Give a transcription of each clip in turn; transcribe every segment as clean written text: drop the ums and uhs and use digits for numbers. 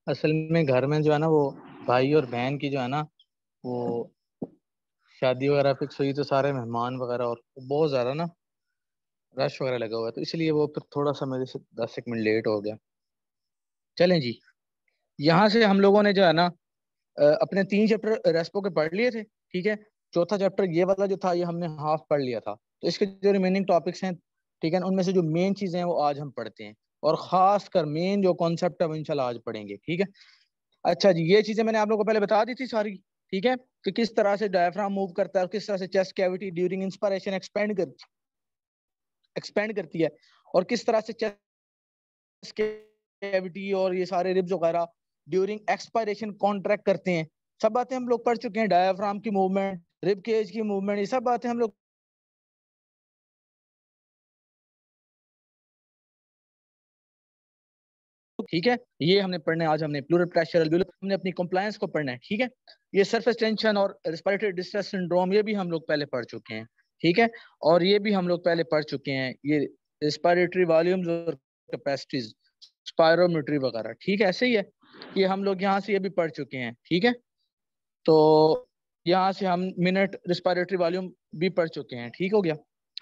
असल में घर में जो है ना वो भाई और बहन की जो है ना वो शादी वगैरह फिक्स हुई, तो सारे मेहमान वगैरह और बहुत ज़्यादा ना रश वगैरह लगा हुआ है, तो इसलिए वो फिर थोड़ा सा मेरे से 10 एक मिनट लेट हो गया। चलें जी। यहाँ से हम लोगों ने जो है ना अपने 3 चैप्टर रेस्पो के पढ़ लिए थे। ठीक है। चौथा चैप्टर ये वाला जो था ये हमने हाफ पढ़ लिया था, तो इसके जो रिमेनिंग टॉपिक्स हैं, ठीक है ना, उनमें से जो मेन चीजें हैं वो आज हम पढ़ते हैं। और खास कर मेन जो कॉन्सेप्ट है वो इंशाल्लाह आज पढ़ेंगे। ठीक है। अच्छा जी, ये चीजें मैंने आप लोगों को पहले बता दी थी सारी। ठीक है। कि किस तरह से डायफ्राम मूव करता है और किस तरह से chest cavity during inspiration expand करती है, और किस तरह से चेस्ट कैविटी और ये सारे रिब्स वगैरह ड्यूरिंग एक्सपायरेशन कॉन्ट्रैक्ट करते हैं। सब बातें हम लोग पढ़ चुके हैं। डायफ्राम की मूवमेंट, रिब केज की मूवमेंट, ये सब बातें हम लोग ठीक है। ये हमने पढ़ना है आज। हमने प्लूरल प्रेशर एल्वियोलर, हमने अपनी कंप्लायंस को पढ़ना है। ठीक है। ये सरफेस टेंशन और रेस्पिरेटरी डिस्ट्रेस सिंड्रोम ये भी हम लोग पहले पढ़ चुके हैं। ठीक है। और ये भी हम लोग पहले पढ़ चुके हैं, ये रेस्पिरेटरी वॉल्यूम्स और कैपेसिटीज, स्पायरोमेट्री वगैरह। ठीक है, ऐसे ही है। ये हम लोग यहाँ से ये भी पढ़ चुके हैं। ठीक है। तो यहाँ से हम मिनट रिस्पिरेटरी वॉल्यूम भी पढ़ चुके हैं। ठीक हो गया।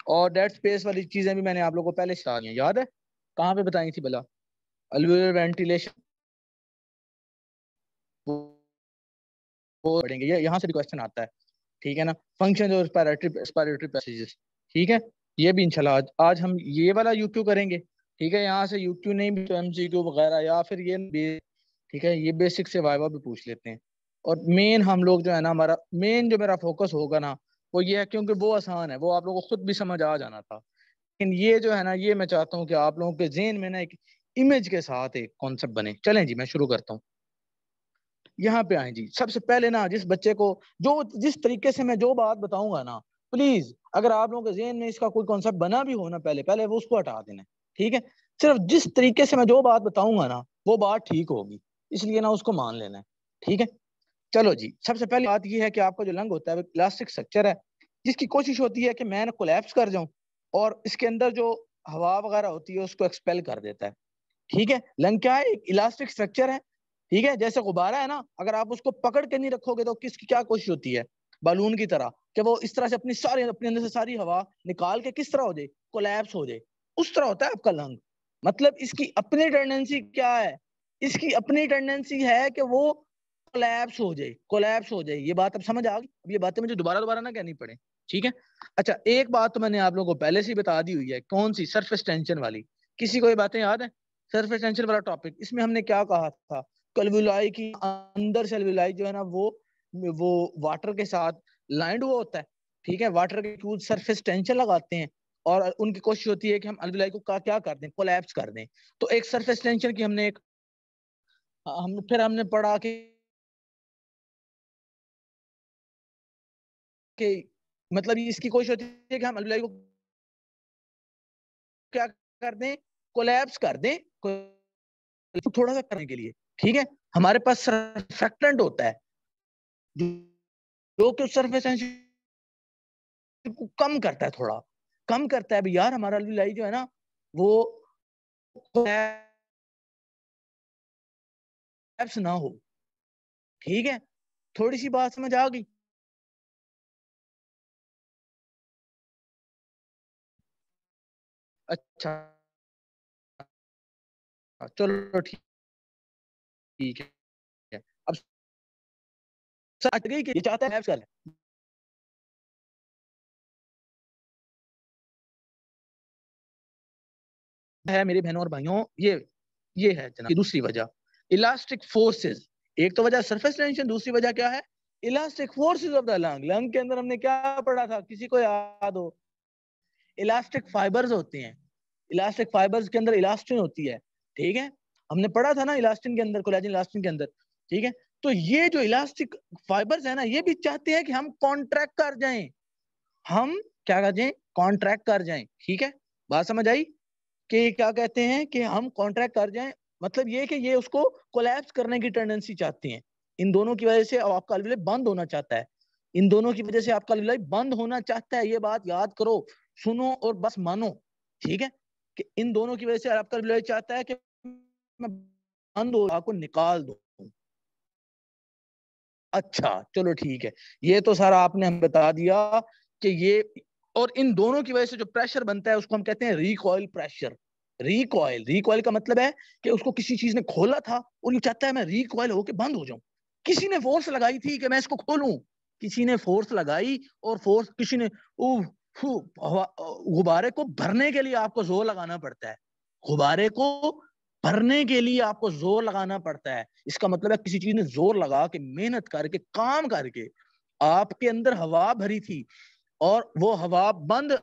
और डेड स्पेस वाली चीजें भी मैंने आप लोगों को पहले सिखा दी हैं, याद है? कहाँ पे बताई थी भला? अल्वेओलर वेंटिलेशन, वो पढ़ेंगे। ये यहाँ से भी क्वेश्चन आता है। ठीक है ना। फंक्शन और रेस्पिरेटरी पैसेजेस। ठीक है। ये भी इंशाल्लाह आज हम ये वाला यूक्यू करेंगे। ठीक है। यहाँ से यूक्यू नहीं भी तो एमसीक्यू वगैरह, या फिर ये ठीक है, ये बेसिक से वाइवा भी पूछ लेते हैं। और मेन हम लोग जो है ना, हमारा मेन जो मेरा फोकस होगा ना वो ये है, क्योंकि वो आसान है, वो आप लोगों को खुद भी समझ आ जाना था। लेकिन ये जो है ना, ये मैं चाहता हूँ कि आप लोगों के जेहन में ना एक इमेज के साथ एक कॉन्सेप्ट बने। चलें जी, मैं शुरू करता हूँ। यहाँ पे आए जी। सबसे पहले ना, जिस बच्चे को जो जिस तरीके से मैं जो बात बताऊंगा ना, प्लीज अगर आप लोगों के जेहन में इसका कोई कॉन्सेप्ट बना भी हो ना, पहले पहले वो उसको हटा देना है। ठीक है। सिर्फ जिस तरीके से मैं जो बात बताऊंगा ना वो बात ठीक होगी, इसलिए ना उसको मान लेना है। ठीक है। चलो जी, सबसे पहली बात यह है कि आपका जो लंग होता है वो इलास्टिक स्ट्रक्चर है, जिसकी कोशिश होती है कि मैं ना कोलैप्स कर जाऊं और इसके अंदर जो हवा वगैरह होती है उसको एक्सपेल कर देता है। ठीक है। लंग क्या है? एक इलास्टिक स्ट्रक्चर है। ठीक है। जैसे गुब्बारा है ना, अगर आप उसको पकड़ के नहीं रखोगे तो किसकी क्या कोशिश होती है, बालून की तरह, कि वो इस तरह से अपने अंदर से सारी हवा निकाल के किस तरह हो जाए, कोलैप्स हो जाए। उस तरह होता है आपका लंग। मतलब इसकी अपनी टेंडेंसी क्या है? इसकी अपनी टेंडेंसी है कि वो कोलैप्स हो जाए, कोलैप्स हो जाए। ये बात अब समझ आ गई? अब ये बातें मुझे दोबारा दोबारा ना कहनी पड़े। ठीक है। अच्छा, एक बात तो मैंने आप लोगों को पहले से ही बता दी हुई है। कौन सी? सरफेस टेंशन वाली। किसी को ये बातें याद है? सरफेस टेंशन वाला टॉपिक, इसमें हमने क्या कहा था? कल्विलाई की अंदर से अलविलाई जो है ना वो वाटर के साथ लाइंड हुआ होता है। ठीक है। वाटर के कूद सरफेस टेंशन लगाते हैं और उनकी कोशिश होती है कि हम अलविलाई को क्या कर दें, कोलैप्स कर दें। तो एक सरफेस टेंशन की हमने एक हमने पढ़ा कि मतलब इसकी कोशिश होती है कि हम अलविलाई को क्या कर दें, कोलैप्स कर दें, थोड़ा सा करने के लिए। ठीक है। हमारे पास सरफेक्टेंट होता है जो कि सरफेस टेंशन को कम करता है, थोड़ा कम करता है। यार हमारा अलविलाई जो है ना वो कोलैप्स ना हो। ठीक है। थोड़ी सी बात समझ आ गई? अच्छा, चलो ठीक है। अब हट गई कि ये चाहता है कर है मेरी बहनों और भाइयों। ये है जनाब दूसरी वजह, इलास्टिक फोर्सेस। एक तो वजह सरफेस टेंशन, दूसरी वजह क्या है? Elastic forces of the lung. Lung के अंदर हमने क्या पढ़ा था, किसी को याद हो? इलास्टिक फाइबर्स होते हैं। इलास्टिक फाइबर्स के अंदर इलास्टिन होती है। ठीक है। हमने पढ़ा था ना इलास्टिन के अंदर, कोलेजन इलास्टिन के अंदर। ठीक है। तो ये जो इलास्टिक फाइबर्स है ना, ये भी चाहते हैं कि हम कॉन्ट्रैक्ट कर जाएं, हम क्या कर जाएं, कॉन्ट्रैक्ट कर जाएं। ठीक है। बात समझ आई? कि क्या कहते हैं कि हम कॉन्ट्रैक्ट कर जाएं, मतलब ये कि ये उसको कोलैप्स करने की टेंडेंसी चाहती हैं। इन दोनों की वजह से आपका अलविलाई बंद होना चाहता है। इन दोनों की वजह से आपका अलविलाई बंद होना चाहता है। ये बात याद करो, सुनो और बस मानो। ठीक है। कि इन दोनों की वजह से आपका अलविलाई चाहता है कि मैं बंद हो, हवा को निकाल दो। अच्छा चलो ठीक है, ये तो सारा आपने हमें बता दिया कि ये, और इन दोनों की वजह से जो प्रेशर बनता है उसको हम कहते हैं रिकॉइल प्रेशर। रिकॉइल, रिकॉइल का मतलब है कि उसको किसी चीज ने खोला था और ये चाहता है मैं रिकॉइल होके बंद हो जाऊं। किसी ने फोर्स लगाई थी कि मैं इसको खोलूं, किसी ने फोर्स लगाई, और फोर्स किसी ने गुब्बारे को भरने के लिए आपको जोर लगाना पड़ता है। गुब्बारे को भरने के लिए आपको जोर लगाना पड़ता है। इसका मतलब है किसी चीज ने जोर लगा के, मेहनत करके, काम करके आपके अंदर हवा भरी थी, और वो हवा बंद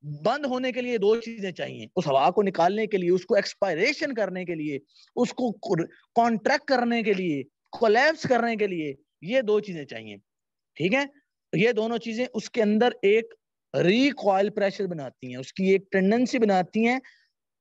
बंद होने के लिए दो चीजें चाहिए। उस हवा को निकालने के लिए, उसको एक्सपायरेशन करने के लिए, उसको कॉन्ट्रैक्ट करने के लिए, कोलैप्स करने के लिए, ये दो चीजें चाहिए। ठीक है, ये दोनों चीजें उसके अंदर एक रिकॉइल प्रेशर बनाती हैं, उसकी एक टेंडेंसी बनाती हैं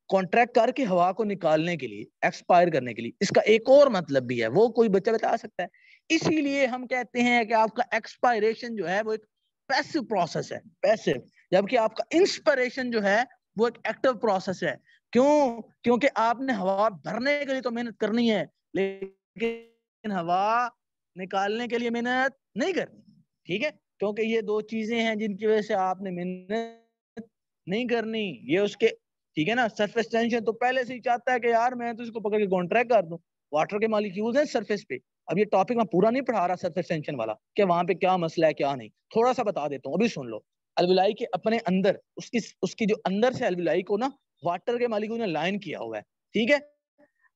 कॉन्ट्रैक्ट करके हवा को निकालने के लिए, एक्सपायर करने के लिए। इसका एक और मतलब भी है, वो कोई बच्चा बता सकता है? इसीलिए हम कहते हैं कि आपका एक्सपायरेशन जो है वो एक पैसिव प्रोसेस है, पैसिव, जबकि आपका इंस्पिरेशन जो है वो एक एक्टिव प्रोसेस है। क्यों? क्योंकि आपने हवा भरने के लिए तो मेहनत करनी है, लेकिन हवा निकालने के लिए मेहनत नहीं करनी। ठीक है, क्योंकि ये दो चीजें हैं जिनकी वजह से आपने मेहनत नहीं करनी, ये उसके, ठीक है ना। सरफेस टेंशन तो पहले से ही चाहता है कि यार मैं तो इसको पकड़ के कॉन्ट्रैक्ट कर दूं। वाटर के मॉलिक्यूल्स हैं सरफेस पे। अब ये टॉपिक मैं पूरा नहीं पढ़ा रहा सरफेस टेंशन वाला, कि वहां पे क्या मसला है क्या नहीं, थोड़ा सा बता देता हूँ, अभी सुन लो। अलविलाई के अपने अंदर, उसकी उसकी जो अंदर से अलविलाई को ना वाटर के मॉलिक्यूल ने लाइन किया हुआ है। ठीक है,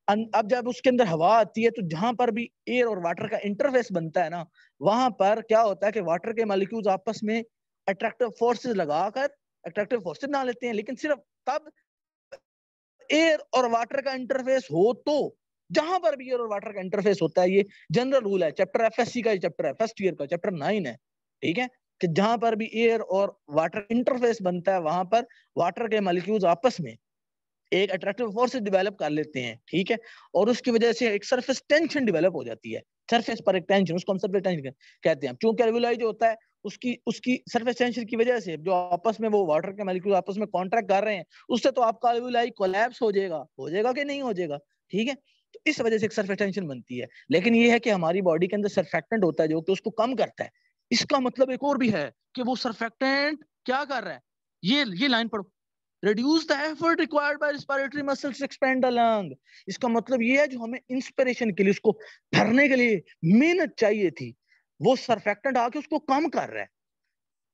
अब जब उसके अंदर हवा आती है तो जहां पर भी एयर और वाटर का इंटरफेस बनता है ना, वहां पर क्या होता है कि वाटर के मॉलिक्यूल्स आपस में अट्रैक्टिव फोर्सेस लगाकर अट्रैक्टिव फोर्सेस बना लेते हैं, लेकिन सिर्फ तब एयर और वाटर का इंटरफेस हो तो। जहां पर भी एयर और वाटर का इंटरफेस होता है, ये जनरल रूल है, चैप्टर एफएससी का चैप्टर है, फर्स्ट ईयर का चैप्टर 9 है। ठीक है, कि जहां पर भी एयर और वाटर इंटरफेस बनता है, वहां पर वाटर के मॉलिक्यूल्स आपस में एक अट्रैक्टिव फोर्स डेवलप कर लेते हैं। ठीक है, और उसकी वजह से एक सरफेस टेंशन डेवलप हो जाती है। सरफेस पर एक टेंशन, उसको हम सरफेस टेंशन कहते हैं। क्योंकि एल्वेलाई जो होता है, उसकी उसकी सरफेस टेंशन की वजह से जो आपस में वो वाटर के मॉलिक्यूल आपस में कॉन्ट्रैक्ट कर रहे हैं, उससे तो आपका एल्वेलाई कोलैप्स हो जाएगा कि नहीं हो जाएगा। ठीक है, तो इस वजह से एक सरफेस टेंशन बनती है। लेकिन ये है कि हमारी बॉडी के अंदर सरफेक्टेंट होता है जो कि उसको कम करता है। इसका मतलब एक और भी है कि वो सरफेक्टेंट क्या कर रहा है, ये लाइन पढ़ो, reduce the effort required by respiratory muscles to expand the lung। इसका मतलब ये है जो हमें इंस्पिरेशन के लिए, उसको भरने के लिए मेहनत चाहिए थी, वो सरफेक्टेंट आके उसको कम कर रहा है।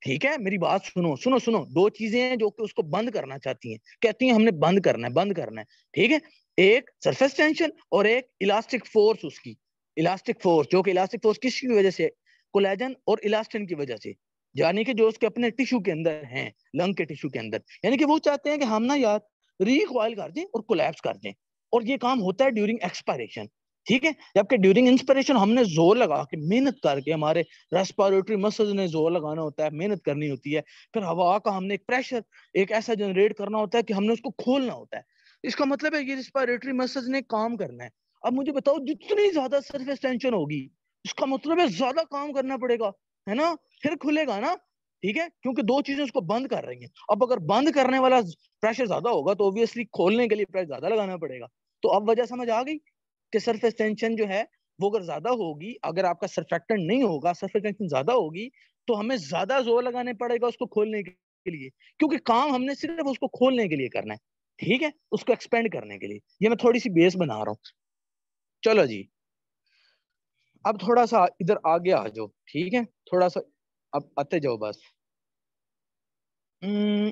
ठीक है, मेरी बात सुनो सुनो सुनो, दो चीजें हैं जो कि उसको बंद करना चाहती हैं, कहती हैं हमने बंद करना है, बंद करना है। ठीक है, एक सरफेस टेंशन और एक इलास्टिक फोर्स। उसकी इलास्टिक फोर्स, जो कि इलास्टिक फोर्स किसकी वजह से, कोलेजन और इलास्टिन की वजह से, यानी कि जो उसके अपने टिश्यू के अंदर हैं, लंग के टिश्यू के अंदर। यानी कि वो चाहते हैं कि हम ना यार रिकॉइल कर दें और कोलैप्स कर दें, और ये काम होता है ड्यूरिंग एक्सपायरेशन। ठीक है, जबकि ड्यूरिंग इंस्पिरेशन हमने जोर लगा के, मेहनत करके, हमारे रेस्पिरेटरी मसल्स ने जोर लगाना होता है, मेहनत करनी होती है। फिर हवा का हमने एक प्रेशर एक ऐसा जनरेट करना होता है कि हमने उसको खोलना होता है। इसका मतलब है ये रेस्पिरेटरी मसल्स ने काम करना है। अब मुझे बताओ, जितनी ज्यादा सरफेस टेंशन होगी, इसका मतलब है ज्यादा काम करना पड़ेगा, है ना, फिर खुलेगा ना। ठीक है, क्योंकि दो चीजें उसको बंद कर रही हैं। अब अगर बंद करने वाला प्रेशर ज्यादा होगा तो ऑब्वियसली खोलने के लिए प्रेशर ज्यादा लगाना पड़ेगा। तो अब वजह समझ आ गई कि सरफेस टेंशन जो है वो अगर ज्यादा होगी, अगर आपका सरफेक्टेंट नहीं होगा, सरफेस टेंशन ज्यादा होगी, तो हमें ज्यादा जोर लगाने पड़ेगा उसको खोलने के लिए, क्योंकि काम हमने सिर्फ उसको खोलने के लिए करना है। ठीक है, उसको एक्सपेंड करने के लिए। ये मैं थोड़ी सी बेस बना रहा हूँ। चलो जी, अब थोड़ा सा इधर आगे आ जाओ। ठीक है, थोड़ा सा अब आते जाओ बस। हम्म,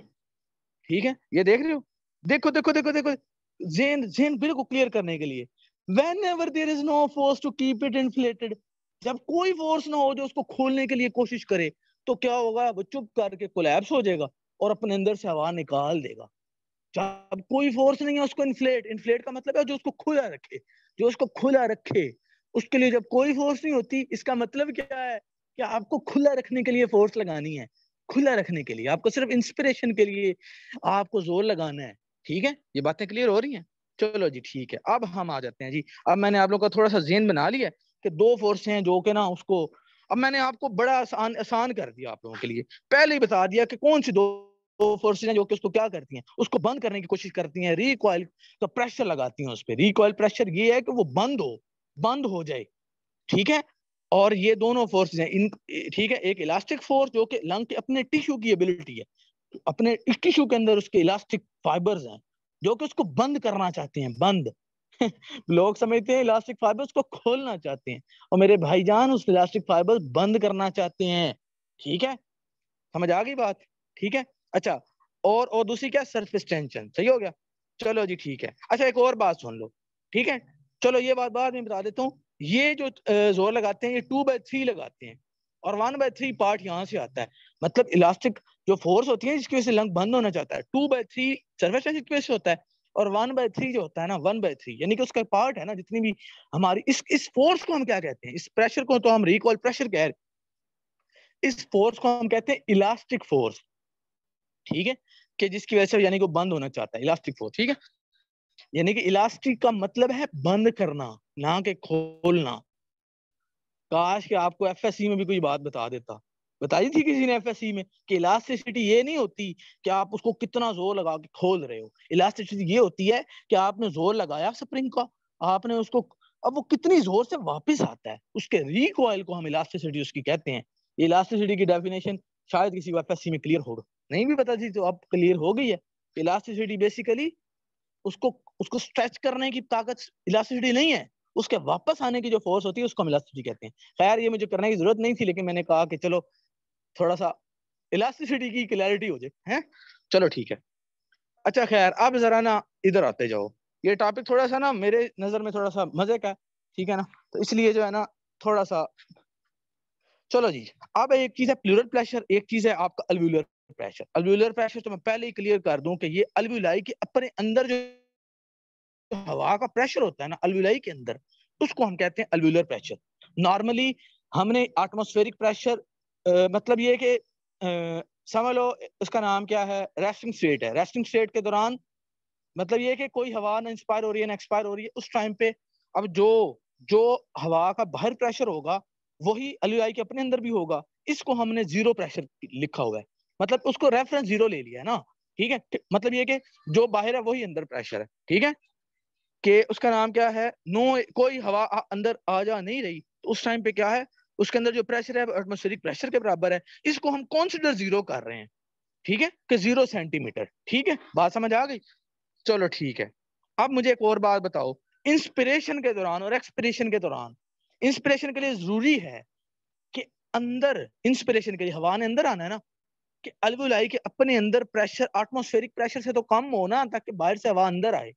ठीक है, ये देख रहे हो, देखो देखो देखो देखो, जेन जेन बिल्कुल क्लियर करने के लिए, whenever there is no force to keep it inflated, जब कोई फोर्स ना हो जो उसको खोलने के लिए कोशिश करे, तो क्या होगा, वो चुप करके कोलैप्स हो जाएगा और अपने अंदर से हवा निकाल देगा। जब कोई फोर्स नहीं है उसको इन्फ्लेट, इन्फ्लेट का मतलब है जो उसको खुला रखे, जो उसको खुला रखे, उसके लिए जब कोई फोर्स नहीं होती, इसका मतलब क्या है कि आपको खुला रखने के लिए फोर्स लगानी है। खुला रखने के लिए आपको सिर्फ इंस्पिरेशन के लिए आपको जोर लगाना है। ठीक है, ये बातें क्लियर हो रही हैं? चलो जी ठीक है, अब हम आ जाते हैं जी। अब मैंने आप लोग का थोड़ा सा जेन बना लिया कि दो फोर्स हैं जो कि ना उसको, अब मैंने आपको बड़ा आसान आसान कर दिया आप लोगों के लिए, पहले ही बता दिया कि कौन सी दो फोर्सेस हैं जो कि उसको क्या करती हैं, उसको बंद करने की कोशिश करती हैं, रिकॉइल का प्रेशर लगाती हैं उस पर। रिकॉइल प्रेशर ये है कि वो बंद हो जाए, ठीक है। और ये दोनों फोर्सेस हैं इन, ठीक है। एक इलास्टिक फोर्स जो कि लंग के अपने टिश्यू की एबिलिटी है, अपने टिश्यू के अंदर उसके इलास्टिक फाइबर्स हैं जो कि उसको बंद करना चाहते हैं, बंद लोग समझते हैं इलास्टिक फाइबर्स को खोलना चाहते हैं, और मेरे भाईजान उस इलास्टिक फाइबर्स बंद करना चाहते हैं, ठीक है। समझ आ गई बात, ठीक है। अच्छा, और दूसरी क्या, सरफेस टेंशन, सही हो गया। चलो जी ठीक है। अच्छा एक और बात सुन लो, ठीक है। चलो ये बात बाद में बता देता हूँ। ये जो जोर लगाते हैं ये 2/3 लगाते हैं, और 1/3 पार्ट यहाँ से आता है। मतलब इलास्टिक जो फोर्स होती है जिसकी वजह से लंग बंद होना चाहता है, 2/3 सरफेस टेंशन की वजह से होता है, और 1/3 जो होता है ना, 1/3 यानी कि उसका पार्ट है ना, जितनी भी हमारी इस फोर्स को हम क्या कहते हैं, इस प्रेशर को तो हम रिकॉइल प्रेशर कह रहे हैं, इस फोर्स को हम कहते हैं इलास्टिक फोर्स, ठीक है। कि जिसकी वजह से यानी कि वो बंद होना चाहता है, इलास्टिक फोर्स, ठीक है। यानी कि इलास्टिक का मतलब है बंद करना, ना कि खोलना। काश कि आपको एफएससी में भी कोई बात बता देता, बताई थी किसी ने एफएससी में, कि इलास्टिसिटी ये नहीं होती कि आप उसको कितना जोर लगा के खोल रहे हो। इलास्टिसिटी ये होती है कि आपने जोर लगाया स्प्रिंग का, आपने उसको, अब वो कितनी जोर से वापस आता है, उसके रिकॉइल को हम इलास्टिसिटी उसकी कहते हैं। इलास्टिसिटी की डेफिनेशन शायद किसी को एफएससी में क्लियर हो, नहीं भी पता थी तो अब क्लियर हो गई है। इलास्टिसिटी बेसिकली उसको उसको स्ट्रेच करने की ताकत इलास्टिसिटी नहीं है, उसके वापस आने की जो फोर्स होती है उसको हम इलास्टिसिटी कहते हैं। खैर ये मुझे करने की जरूरत नहीं थी, लेकिन मैंने कहा कि चलो थोड़ा सा इलास्टिसिटी की क्लैरिटी हो जाए, हैं। चलो ठीक है। अच्छा खैर, अब जरा ना इधर आते जाओ। ये टॉपिक थोड़ा सा ना मेरे नजर में थोड़ा सा मजे का है, ठीक है ना, तो इसलिए जो है ना थोड़ा सा, चलो जी। अब एक चीज है प्लूरल प्रेशर, एक चीज है आपका अल्व्यूलर प्रेशर। अल्व्यूलर प्रेशर तो मैं पहले ही क्लियर कर दूं कि ये अल्व्यूलाई के अपने अंदर जो हवा का प्रेशर होता है ना अल्वुलाई के अंदर, उसको हम कहते हैं अल्वुलर प्रेशर। नॉर्मली हमने एटमॉस्फेरिक प्रेशर, मतलब ये कि समझ लो इसका नाम क्या है, रेस्टिंग स्टेट है। रेस्टिंग स्टेट के दौरान मतलब ये कि कोई हवा ना इंस्पायर हो रही है ना एक्सपायर हो रही है, उस टाइम पे अब जो जो हवा का बाहर प्रेशर होगा वही अल्वुलाई के अपने अंदर भी होगा। इसको हमने जीरो प्रेशर लिखा हुआ है, मतलब उसको रेफरेंस जीरो ले लिया है ना, ठीक है। मतलब ये कि जो बाहर है वही अंदर प्रेशर है, ठीक है। कि उसका नाम क्या है, नो, कोई हवा अंदर आ जा नहीं रही, तो उस टाइम पे क्या है, उसके अंदर जो प्रेशर है एटमॉस्फेरिक प्रेशर के बराबर है। इसको हम कॉन्सिडर जीरो कर रहे हैं, ठीक है, कि 0 सेंटीमीटर, ठीक है। बात समझ आ गई। चलो ठीक है। अब मुझे एक और बात बताओ, इंस्पिरेशन के दौरान और एक्सपिरेशन के दौरान, इंस्पिरेशन के लिए जरूरी है कि अंदर, इंस्पिरेशन के लिए हवा ने अंदर आना है ना, कि अल्वुलाई के अपने अंदर प्रेशर एटमॉस्फेरिक प्रेशर से तो कम हो ना, ताकि बाहर से हवा अंदर आए।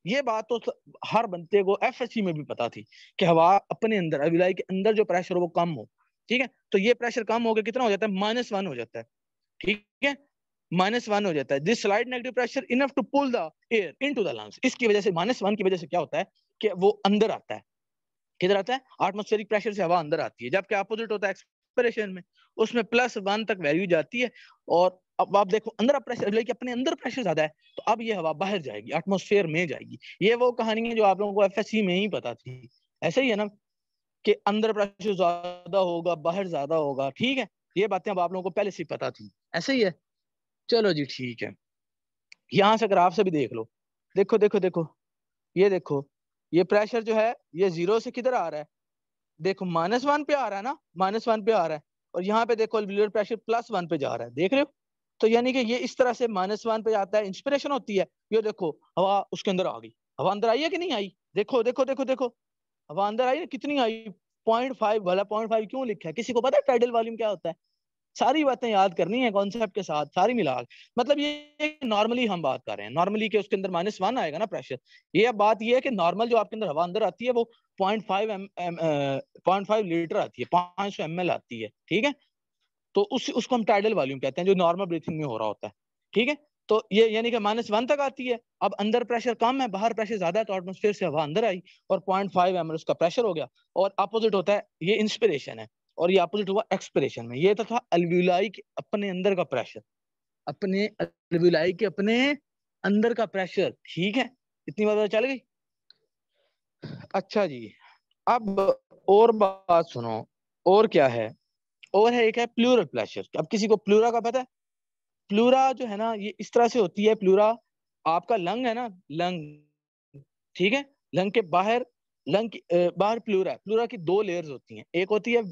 ये बात तो हर बंदे को एफएससी में भी पता थी कि हवा अपने अंदर अल्वुलाई के अंदर जो प्रेशर हो वो कम हो, ठीक है। तो ये प्रेशर कम हो गया, कितना हो जाता है, -1 हो जाता है, ठीक है। -1 हो जाता है। This slight negative pressure enough to pull the air into the lungs. इसकी वजह से -1 की वजह से क्या होता है कि वो अंदर आता है, किधर आता है, एटमॉस्फेरिक प्रेशर से हवा अंदर आती है। जबकि अपोजिट होता है एक्सपिरेशन में, उसमें +1 तक वैल्यू जाती है। और अब आप देखो अंदर प्रेशर, लेकिन अपने अंदर प्रेशर ज्यादा है, तो अब ये हवा बाहर जाएगी, एटमॉस्फेयर में जाएगी। ये वो कहानी है जो आप लोगों को एफएससी में ही पता थी। ऐसे ही है ना, कि अंदर प्रेशर ज्यादा होगा बाहर ज्यादा होगा, ठीक है। ये बातें अब आप लोगों को पहले से पता थी, ऐसे ही है। चलो जी ठीक है। यहां से ग्राफ से भी देख लो, देखो देखो देखो, ये देखो, ये प्रेशर जो है ये 0 से किधर आ रहा है, देखो -1 पे आ रहा है ना, -1 पे आ रहा है। और यहाँ पे देखो अल्वुलर प्रेशर +1 पे जा रहा है, देख रहे हो। तो यानी कि ये इस तरह से -1 पे जाता है, इंस्पिरेशन होती है। ये देखो हवा उसके अंदर आ गई, हवा अंदर आई है कि नहीं आई, देखो देखो देखो देखो, हवा अंदर आई ना, कितनी आई, 0.5। भला 0.5 क्यों लिखा है, किसी को पता है टाइडल वॉल्यूम क्या होता है। सारी बातें याद करनी है कॉन्सेप्ट के साथ, सारी मिला। मतलब ये नॉर्मली हम बात कर रहे हैं, नॉर्मली के उसके अंदर -1 आएगा ना प्रेशर। ये अब बात ये है कि नॉर्मल जो आपके अंदर हवा अंदर आती है वो 0.5 लीटर आती है, 500 ml आती है, ठीक है। तो उसको हम टाइडल वॉल्यूम कहते हैं, जो नॉर्मल ब्रीथिंग में हो रहा होता है, ठीक है। तो ये यानी कि -1 तक आती है। अब अंदर प्रेशर कम है, बाहर प्रेशर ज्यादा है, तो एटमोस्फेयर से हवा अंदर आई और 0.5 ml उसका प्रेशर हो गया। और अपोजिट होता है, ये इंस्पिरेशन है, और ये अपोजिट हुआ एक्सपिरेशन में। ये तो था अल्वुलाई के अपने अंदर का प्रेशर, अपने अल्वुलाई के अपने अंदर का प्रेशर, ठीक है। इतनी बात चल गई। अच्छा जी, अब और बात सुनो, और क्या है, और है एक है प्लूरल प्रेशर। अब किसी को प्लूरा का पता है, प्लूरा जो है ना ये इस तरह से होती है। प्लूरा आपका लंग है ना, लंग, ठीक है, लंग के बाहर, लंग की बाहर प्लूरा है। प्लूरा की दो लेयर्स होती हैं, एक होती है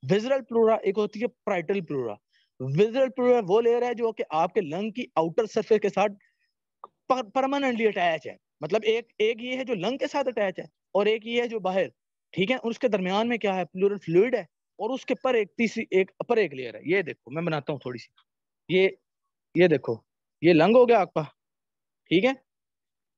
विजरल प्लूरा, एक होती है प्राइटल प्लूरा। विजरल प्लूरा वो लेयर है जो कि आपके लंग की आउटर सरफेस के साथ परमानेंटली अटैच है। मतलब एक एक ये है जो लंग के साथ अटैच है, और एक ये है जो बाहर, ठीक है। और उसके दरमियान में क्या है, प्लूरल फ्लूइड है, और उसके पर एक तीसरी एक अपर एक लेयर है। ये देखो मैं बनाता हूँ थोड़ी सी, ये देखो, ये लंग हो गया आपका, ठीक है।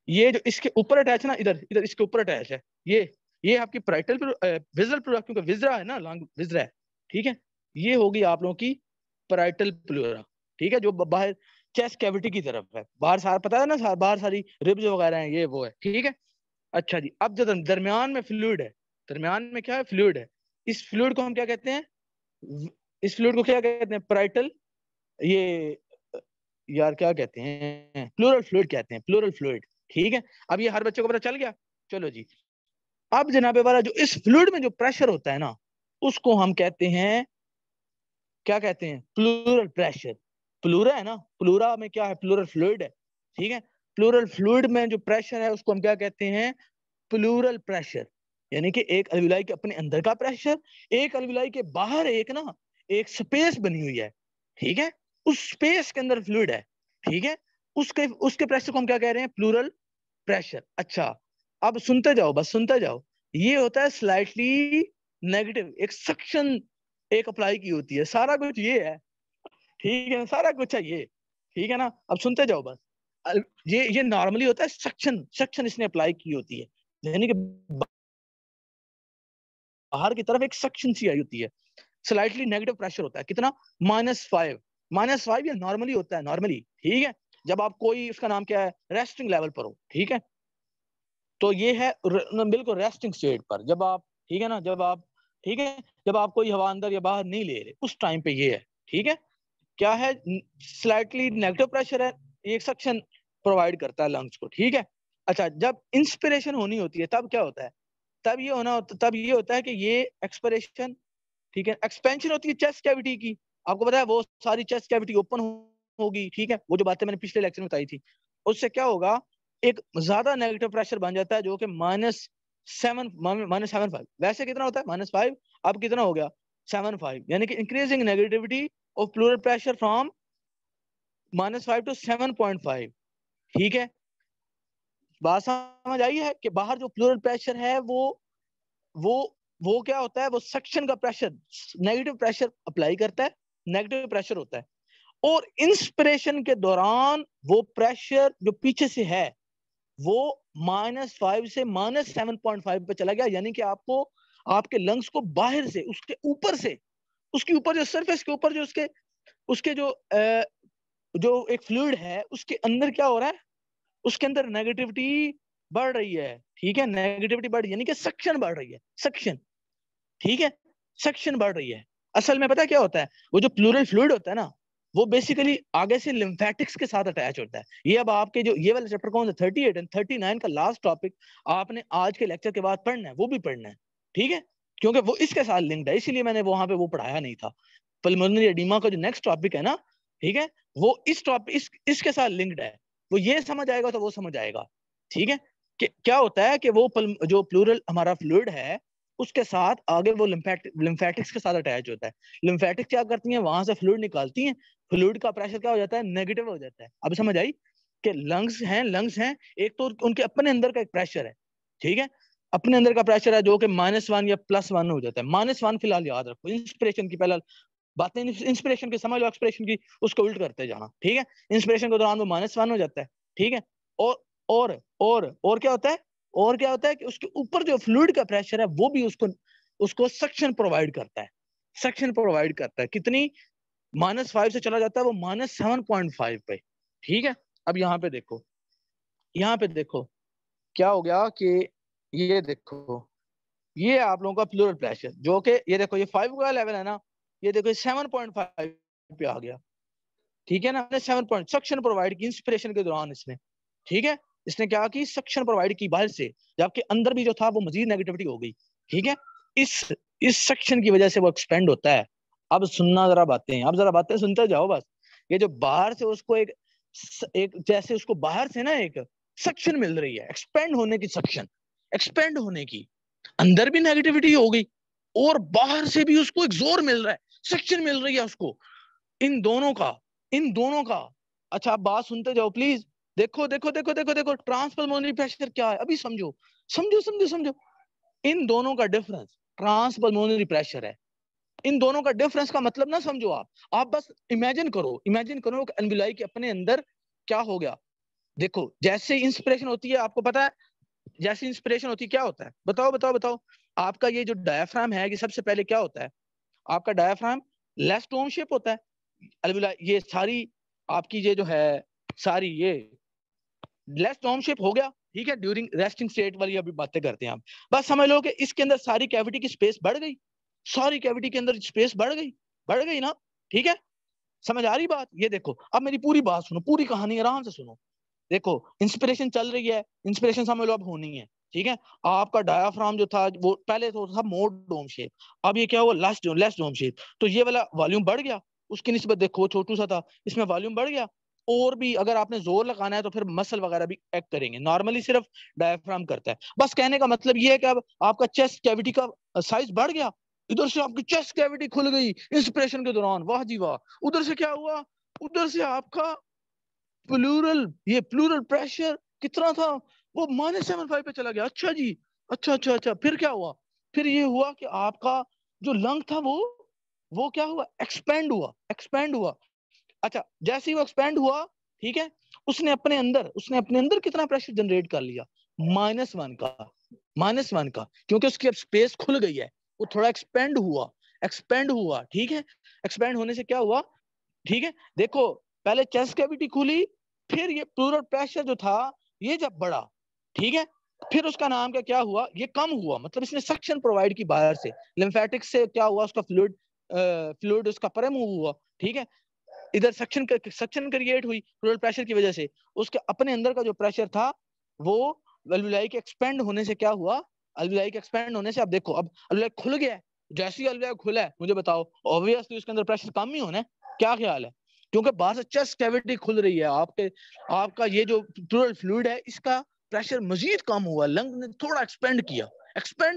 ये जो इसके ऊपर अटैच है ना, इधर इधर इसके ऊपर अटैच है, ये आपकी प्राइटल विजरल प्लूरा, क्योंकि विजरा है ना, लंग विजरा है, ठीक है। ये होगी आप लोगों की पैराइटल प्लूरा, ठीक है, जो बाहर चेस्ट कैविटी की तरफ है, बाहर सारा पता है ना, बाहर सारी रिब्स वगैरह हैं, ये वो है, ठीक है। अच्छा जी, अब जो दरमियान में फ्लूइड है, दरमियान में क्या है, फ्लूइड है। इस फ्लूइड को हम क्या कहते हैं, इस फ्लूइड को क्या कहते हैं, पैराइटल, ये यार क्या कहते हैं, प्लूरल फ्लूइड कहते हैं, प्लूरल फ्लूइड, ठीक है। अब ये हर बच्चे को पता चल गया। चलो जी, अब जनाबे वाला जो इस फ्लूइड में जो प्रेशर होता है ना, उसको हम कहते हैं, क्या कहते हैं, प्लूरल प्रेशर। प्लूरा है ना, प्लूरा में क्या है, प्लूरल फ्लूइड है, ठीक है। प्लूरल फ्लूइड में जो प्रेशर है उसको हम क्या कहते हैं, प्लूरल प्रेशर। यानी कि एक अलविलाई के अपने अंदर का प्रेशर, एक अलविलाई के बाहर एक ना, एक स्पेस बनी हुई है, ठीक है, उस स्पेस के अंदर फ्लूइड है, ठीक है। उसके उसके प्रेशर को हम क्या कह रहे हैं, प्लूरल प्रेशर। अच्छा, अब सुनते जाओ, बस सुनते जाओ। ये होता है स्लाइटली नेगेटिव, एक सक्शन एक अप्लाई की होती है, सारा कुछ ये है, ठीक है, सारा कुछ है ये, ठीक है ना। अब सुनते जाओ बस। ये नॉर्मली होता है सक्शन, सक्शन इसने अप्लाई की होती है, यानी कि बाहर की तरफ एक सक्शन सी आई होती है। स्लाइटली नेगेटिव प्रेशर होता है, कितना, -5, -5 ये नॉर्मली होता है, नॉर्मली, ठीक है। जब आप कोई, उसका नाम क्या है, रेस्टिंग लेवल पर हो, ठीक है, तो ये है बिल्कुल रेस्टिंग स्टेट पर, जब आप, ठीक है ना, जब आप, ठीक है, जब आप कोई हवा अंदर या बाहर नहीं ले रहे, उस टाइम पे ये है, ठीक है। क्या है, स्लाइटली नेगेटिव प्रेशर है, एक सक्शन प्रोवाइड करता है लंग्स को, ठीक है। अच्छा, जब इंस्पिरेशन होनी होती है तब क्या होता है, तब ये होता है कि ये एक्सपिरेशन, ठीक है, एक्सपेंशन होती है चेस्ट कैविटी की। आपको पता है वो सारी चेस्ट कैविटी ओपन होगी, ठीक है, वो जो बातें मैंने पिछले लेक्चर में बताई थी। उससे क्या होगा, एक ज्यादा नेगेटिव प्रेशर बन जाता है, जो कि -7.5। वैसे कितना होता है, -5, अब कितना हो गया, 7.5, यानी कि increasing negativity of plural pressure from -5 to 7.5, ठीक है। बात समझ आई है कि बाहर जो प्लूरल प्रेशर है वो वो क्या होता है, वो सक्शन का प्रेशर, नेगेटिव प्रेशर अप्लाई करता है, नेगेटिव प्रेशर होता है। और इंस्पिरेशन के दौरान वो प्रेशर जो पीछे से है वो -5 से -7.5 पे चला गया, यानी कि आपको, आपके लंग्स को बाहर से, उसके ऊपर से, उसके ऊपर जो सरफेस के ऊपर जो उसके उसके जो एक फ्लूइड है उसके अंदर क्या हो रहा है, उसके अंदर नेगेटिविटी बढ़ रही है, ठीक है, नेगेटिविटी बढ़, यानी कि सक्शन बढ़ रही है, सक्शन, ठीक है, सक्शन बढ़ रही है। असल में पता है क्या होता है, वो जो प्लूरल फ्लूइड होता है ना, वो बेसिकली आगे से लिम्फेटिक्स के साथ अटैच होता है। ये अब आपके जो ये वाला चैप्टर कौन सा, 38 एंड 39 का लास्ट टॉपिक आपने आज के लेक्चर के बाद पढ़ना है, वो भी पढ़ना है, ठीक है, क्योंकि वो इसके साथ लिंक्ड है, इसीलिए मैंने वहां पे वो पढ़ाया नहीं था। पल्मोनरी एडीमा का जो नेक्स्ट टॉपिक है ना, ठीक है, वो इस टॉपिक इसके साथ लिंक्ड है। वो ये समझ आएगा तो वो समझ आएगा, ठीक है, कि क्या होता है कि वो जो प्लूरल हमारा फ्लूइड है उसके साथ आगे वो लिम्फेटिक्स के साथ अटैच होता है। लिम्फेटिक्स क्या करती हैं, वहां से फ्लूइड निकालती हैं, फ्लूइड का प्रेशर क्या हो जाता है, नेगेटिव हो जाता है। अब समझ आई कि लंग्स हैं एक तो उनके अपने अंदर का एक प्रेशर है, ठीक है, अपने अंदर का प्रेशर है जो कि -1 या +1 हो जाता है। -1 फिलहाल याद रखो, इंस्पिरेशन की पहले बातें, इंस्पिरेशन की समझ लो, एक्सपिरेशन की उसको उल्ट करते जाना, ठीक है। इंस्पिरेशन के दौरान वो -1 हो जाता है, ठीक है। और और क्या होता है, और क्या होता है कि उसके ऊपर जो फ्लूइड का प्रेशर है वो भी उसको उसको सक्शन प्रोवाइड करता है, सक्शन प्रोवाइड करता है, कितनी, -5 से चला जाता है वो -7.5 पे, ठीक है। अब यहाँ पे देखो, यहाँ पे देखो क्या हो गया कि ये देखो, ये आप लोगों का प्लूरल प्रेशर जो कि ये देखो, ये 5 का लेवल है ना, ये देखो 7.5 पे आ गया, ठीक है ना। 7 पॉइंट सक्शन प्रोवाइड की इंस्पिरेशन के दौरान इसने, ठीक है, इसने क्या की, सक्शन प्रोवाइड की बाहर से, जबकि अंदर भी जो था वो मजीद नेगेटिविटी हो गई, ठीक है। इस सेक्शन की वजह से वो एक्सपेंड होता है। अब सुनना जरा बातें, अब जरा बातें सुनते जाओ बस। ये जो बाहर से उसको एक जैसे उसको बाहर से ना एक सक्शन मिल रही है, एक्सपेंड होने की सक्शन, एक्सपेंड होने की, अंदर भी नेगेटिविटी हो गई और बाहर से भी उसको एक जोर मिल रहा है, सक्शन मिल रही है उसको, इन दोनों का, इन दोनों का। अच्छा आप बात सुनते जाओ प्लीज। देखो देखो देखो देखो देखो, ट्रांसपल्मोनरी प्रेशर क्या है, अभी समझो समझो समझो समझो। इन दोनों का डिफरेंस ट्रांसपल्मोनरी प्रेशर है। इन दोनों का डिफरेंस का मतलब ना समझो आप बस इमेजिन करो, इमेजिन करो कि एल्वियोलाई के अपने अंदर क्या हो गया। देखो जैसे इंस्पिरेशन होती है, आपको पता है जैसे इंस्पिरेशन होती है क्या होता है, बताओ बताओ बताओ। आपका ये जो डायफ्राम है, ये सबसे पहले क्या होता है, आपका डायफ्राम लेस डोम शेप होता है। अलविदा, ये सारी आपकी ये जो है सारी ये लेस डोम शेप हो गया, ठीक है, ड्यूरिंग रेस्टिंग स्टेट वाली अभी बातें करते हैं हम। बस समझ लो कि इसके अंदर सारी कैविटी की स्पेस बढ़ गई, सारी कैविटी के अंदर स्पेस बढ़ गई ना, ठीक है, समझ आ रही बात। ये देखो अब मेरी पूरी बात सुनो, पूरी कहानी आराम से सुनो। देखो इंस्पिरेशन चल रही है, इंस्पिरेशन समझ लो अब होनी है, ठीक है। आपका डायाफ्राम जो था वो पहले तो था मोर डोम शेप, अब ये क्या हुआ लेस डोम शेप, तो ये वाला वॉल्यूम बढ़ गया, उसकी निस्बत देखो छोटू सा था, इसमें वॉल्यूम बढ़ गया। और भी अगर आपने जोर लगाना है तो फिर मसल वगैरह भी एक्ट करेंगे, नॉर्मली सिर्फ डायफ्राम करता है। बस कहने का मतलब ये है कि अब आपका चेस्ट कैविटी का साइज बढ़ गया, इधर से आपकी चेस्ट कैविटी खुल गई इंस्पिरेशन के दौरान, वाह जी वाह। उधर से क्या हुआ, उधर से आपका प्लूरल प्रेशर कितना था, वो -7.5 पे चला गया। अच्छा जी, अच्छा अच्छा अच्छा, फिर क्या हुआ, फिर ये हुआ कि आपका जो लंग था वो क्या हुआ, एक्सपेंड हुआ। अच्छा जैसे ही वो एक्सपेंड हुआ, ठीक है, उसने अपने अंदर कितना प्रेशर जनरेट कर लिया, -1 का, -1 का, क्योंकि उसकी अब स्पेस खुल गई है, वो थोड़ा एक्सपेंड हुआ, ठीक है। एक्सपेंड होने से क्या हुआ, ठीक है, देखो पहले चेस्ट कैविटी खुली, फिर ये प्लूरल प्रेशर जो था ये जब बढ़ा, ठीक है, फिर उसका नाम क्या क्या हुआ, ये कम हुआ, मतलब इसने सक्शन प्रोवाइड की बाहर से, लिम्फेटिक से क्या हुआ, उसका फ्लूइड उसका परमूव हुआ, ठीक है। इधर सक्शन क्रिएट हुई प्लूरल प्रेशर की वजह से, उसके अपने अंदर का जो प्रेशर था वो अल्वियोलाई के एक्सपेंड होने से क्या हुआ, अल्वियोलाई के एक्सपेंड होने से, अब देखो अब अल्वियोलाई खुल गया है, जैसे ही अल्वियोलाई खुला है मुझे बताओ ऑब्वियसली उसके अंदर प्रेशर कम ही होना है, क्या ख्याल है, क्योंकि बाहर से चेस्ट कैविटी खुल रही है, आपका ये जो प्लूरल फ्लूइड है इसका प्रेशर मजीद कम हुआ, लंग ने थोड़ा एक्सपेंड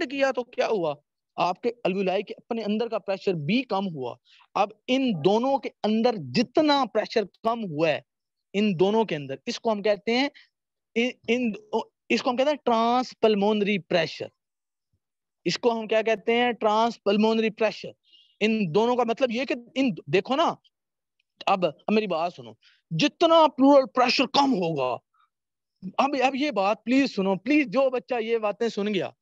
किया तो क्या हुआ, आपके अल्वियोलाई के अपने अंदर का प्रेशर भी कम हुआ। अब इन दोनों के अंदर जितना प्रेशर कम हुआ है, इन दोनों के अंदर, इसको हम कहते हैं इसको हम कहते हैं ट्रांसपल्मोनरी प्रेशर। इसको हम क्या कहते हैं, ट्रांसपल्मोनरी प्रेशर। इन दोनों का मतलब ये कि इन देखो ना, अब मेरी बात सुनो, जितना प्लूरल प्रेशर कम होगा, अब ये बात प्लीज सुनो, प्लीज, जो बच्चा ये बातें सुन गया,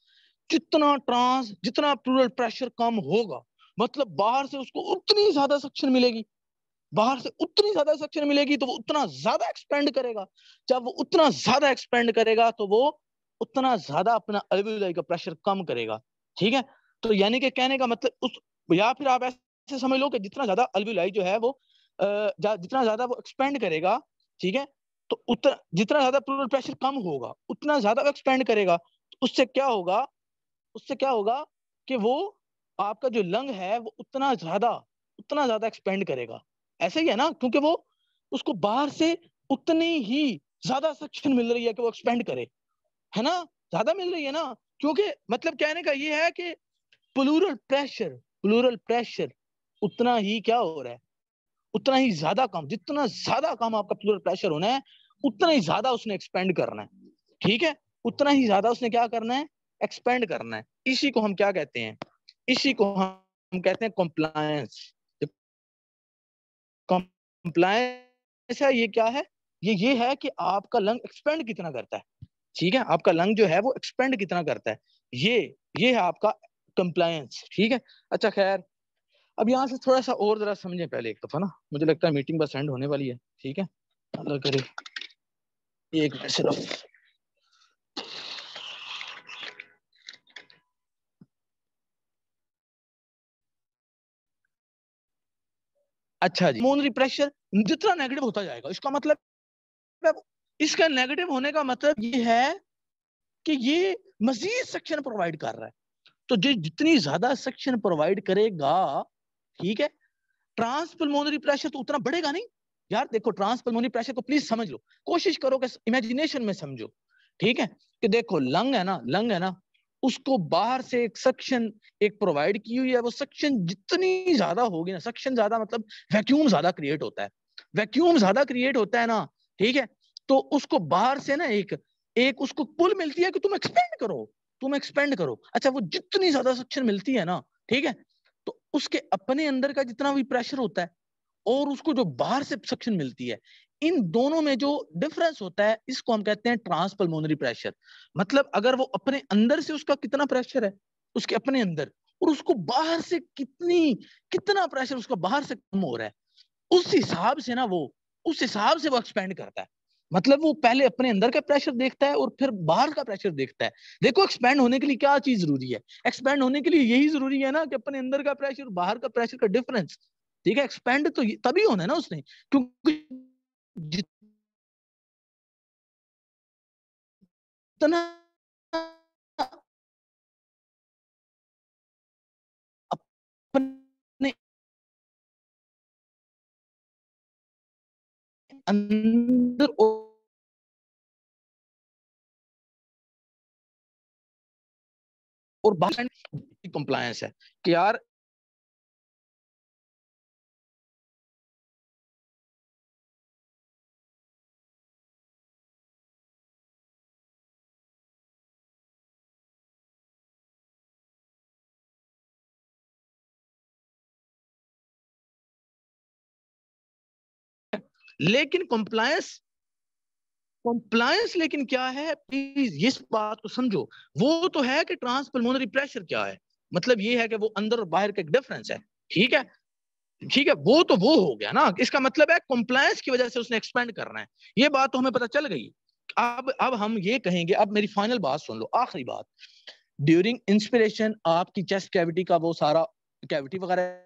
जितना प्लूरल प्रेशर कम होगा, मतलब बाहर से उसको उतनी ज्यादा सक्शन मिलेगी, बाहर से उतनी ज्यादा सक्शन मिलेगी तो वो उतना ज्यादा एक्सपेंड करेगा, जब वो उतना ज्यादा एक्सपेंड करेगा तो वो उतना ज्यादा अपना अल्वियोलाई का प्रेशर कम करेगा, ठीक है। तो यानी कि कहने का मतलब उस, या फिर आप ऐसे समझ लो कि जितना ज्यादा अल्वियोलाई जो है वो जितना ज्यादा वो एक्सपेंड करेगा, ठीक है, तो उतना जितना ज्यादा प्लूरल प्रेशर कम होगा उतना ज्यादा वो एक्सपेंड करेगा, उससे क्या होगा, कि वो आपका जो लंग है वो उतना ज्यादा एक्सपेंड करेगा। ऐसे ही है ना, क्योंकि वो उसको बाहर से उतनी ही ज्यादा सक्शन मिल रही है कि वो एक्सपेंड करे, है ना, ज्यादा मिल रही है ना, क्योंकि मतलब कहने का ये है कि प्लूरल प्रेशर उतना ही क्या हो रहा है, उतना ही ज्यादा कम, जितना ज्यादा कम आपका प्लूरल प्रेशर होना है उतना ही ज्यादा उसने एक्सपेंड करना है, ठीक है, उतना ही ज्यादा उसने क्या करना है, एक्सपेंड करना है। इसी को हम क्या कहते हैं, इसी को हम कहते हैं कॉम्प्लायंस। कॉम्प्लायंस है, ये क्या है, ये है कि आपका लंग एक्सपेंड कितना करता है, ठीक है, आपका लंग जो है वो एक्सपेंड कितना करता है, ये है आपका कंप्लायंस, ठीक है। अच्छा खैर, अब यहाँ से थोड़ा सा और जरा समझें पहले एक दफा ना, मुझे लगता है मीटिंग बस एंड होने वाली है, ठीक है, अल्लाह करे, एक मिनट सिर्फ। अच्छा जी, मोनरी प्रेशर जितना नेगेटिव होता जाएगा, इसका नेगेटिव होने का मतलब ये है कि ये मजीद सेक्शन प्रोवाइड कर रहा है, तो जितनी ज्यादा सेक्शन प्रोवाइड करेगा, ठीक है, ट्रांसपल्मोनरी प्रेशर तो उतना बढ़ेगा नहीं, यार देखो ट्रांसपल्मोनरी प्रेशर को प्लीज समझ लो, कोशिश करो कि इमेजिनेशन में समझो, ठीक है। कि देखो लंग है ना, उसको बाहर से एक सक्शन एक प्रोवाइड की हुई है। वो सक्शन जितनी ज्यादा होगी ना, सक्शन ज्यादा मतलब वैक्यूम ज्यादा क्रिएट होता है, वैक्यूम ज्यादा क्रिएट होता है ना, ठीक है। तो उसको बाहर से ना एक एक उसको पुल मिलती है कि तुम एक्सपेंड करो, तुम एक्सपेंड करो। अच्छा वो जितनी ज्यादा सक्शन मिलती है ना, ठीक है, तो उसके अपने अंदर का जितना भी प्रेशर होता है और उसको जो बाहर से सक्शन मिलती है, इन दोनों में जो डिफरेंस होता है इसको हम कहते हैं ट्रांसपल्मोनरी प्रेशर। मतलब अगर वो अपने अंदर से उसका कितना प्रेशर है उसके अपने अंदर, और उसको बाहर से कितना प्रेशर उसका बाहर से कम हो रहा है, उस हिसाब से ना वो उस हिसाब से वो एक्सपेंड करता है। मतलब वो पहले अपने अंदर का प्रेशर देखता है और फिर बाहर का प्रेशर देखता है। देखो एक्सपेंड होने के लिए क्या चीज जरूरी है? एक्सपेंड होने के लिए यही जरूरी है ना कि अपने अंदर का प्रेशर बाहर का प्रेशर का डिफरेंस, ठीक है। एक्सपेंड तो तभी होना है ना उसने, क्योंकि जितना अपने अंदर और बाहर कंप्लायंस है कि यार लेकिन कंप्लायंस लेकिन क्या है, प्लीज इस बात को समझो। वो तो है कि ट्रांसपल्मोनरी प्रेशर क्या है, मतलब ये है कि वो अंदर और बाहर का एक डिफरेंस है, ठीक है। ठीक है, वो तो वो हो गया ना, इसका मतलब है कंप्लायंस की वजह से उसने एक्सपेंड करना है। ये बात तो हमें पता चल गई। अब हम ये कहेंगे, अब मेरी फाइनल बात सुन लो, आखिरी बात। ड्यूरिंग इंस्पिरेशन आपकी चेस्ट कैविटी का वो सारा कैविटी वगैरह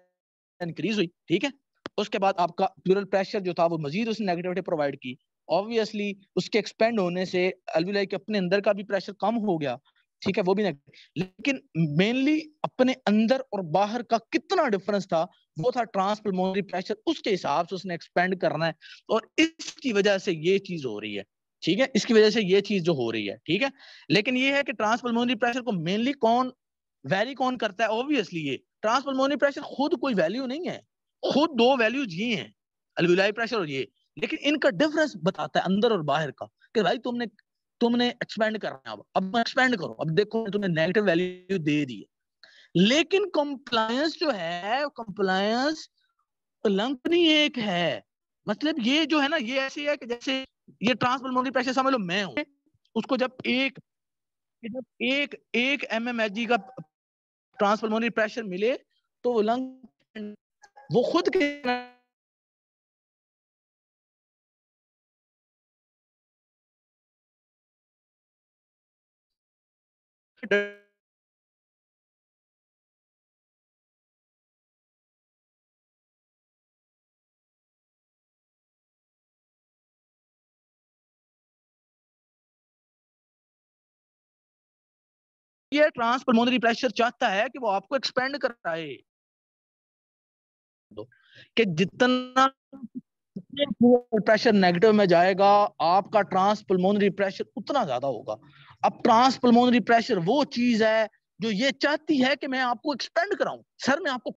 इंक्रीज हुई, ठीक है। उसके बाद आपका प्लूरल प्रेशर जो था वो मजीद उसने नेगेटिविटी प्रोवाइड की। ऑब्वियसली उसके एक्सपेंड होने से एल्विलाई के अपने अंदर का भी प्रेशर कम हो गया, ठीक है, वो भी लेकिन मेनली अपने अंदर और बाहर का कितना डिफरेंस था, वो था ट्रांसपल्मोनरी प्रेशर। उसके हिसाब से उसने एक्सपेंड करना है और इसकी वजह से ये चीज हो रही है, ठीक है। इसकी वजह से ये चीज जो हो रही है, ठीक है। लेकिन ये है कि ट्रांसपल्मोनरी प्रेशर को मेनली कौन करता है? ऑब्वियसली ये ट्रांसपल्मोनरी प्रेशर खुद कोई वैल्यू नहीं है, खुद दो वैल्यूज ये हैं, अल्वियोलाई प्रेशर और ये। लेकिन इनका डिफरेंस बताता है अंदर और बाहर का, कि भाई तुमने तुमने एक्सपेंड करना है, अब एक्सपेंड करो। अब देखो तुमने नेगेटिव वैल्यू दे दी है, लेकिन कंप्लायंस जो है, कंप्लायंस लंपनी एक है। मतलब ये जो है ना, ये ऐसे है कि जैसे ये ट्रांसपल्मोनरी प्रेशर समझ लो मैं हूं, उसको जब एक एक एमएमएचजी का ट्रांसपल्मोनरी प्रेशर मिले तो वो लंग वो खुद के ये ट्रांसपल्मोनरी प्रेशर चाहता है कि वो आपको एक्सपेंड कराए, कि जितना प्रेशर नेगेटिव में जाएगा आपका ट्रांसपल्मोनरी प्रेशर उतना ज्यादा होगा। अब ट्रांसपल्मोनरी प्रेशर वो चीज है जो ये चाहती है कि मैं आपको एक्सपेंड कराऊं। सर मैं आपको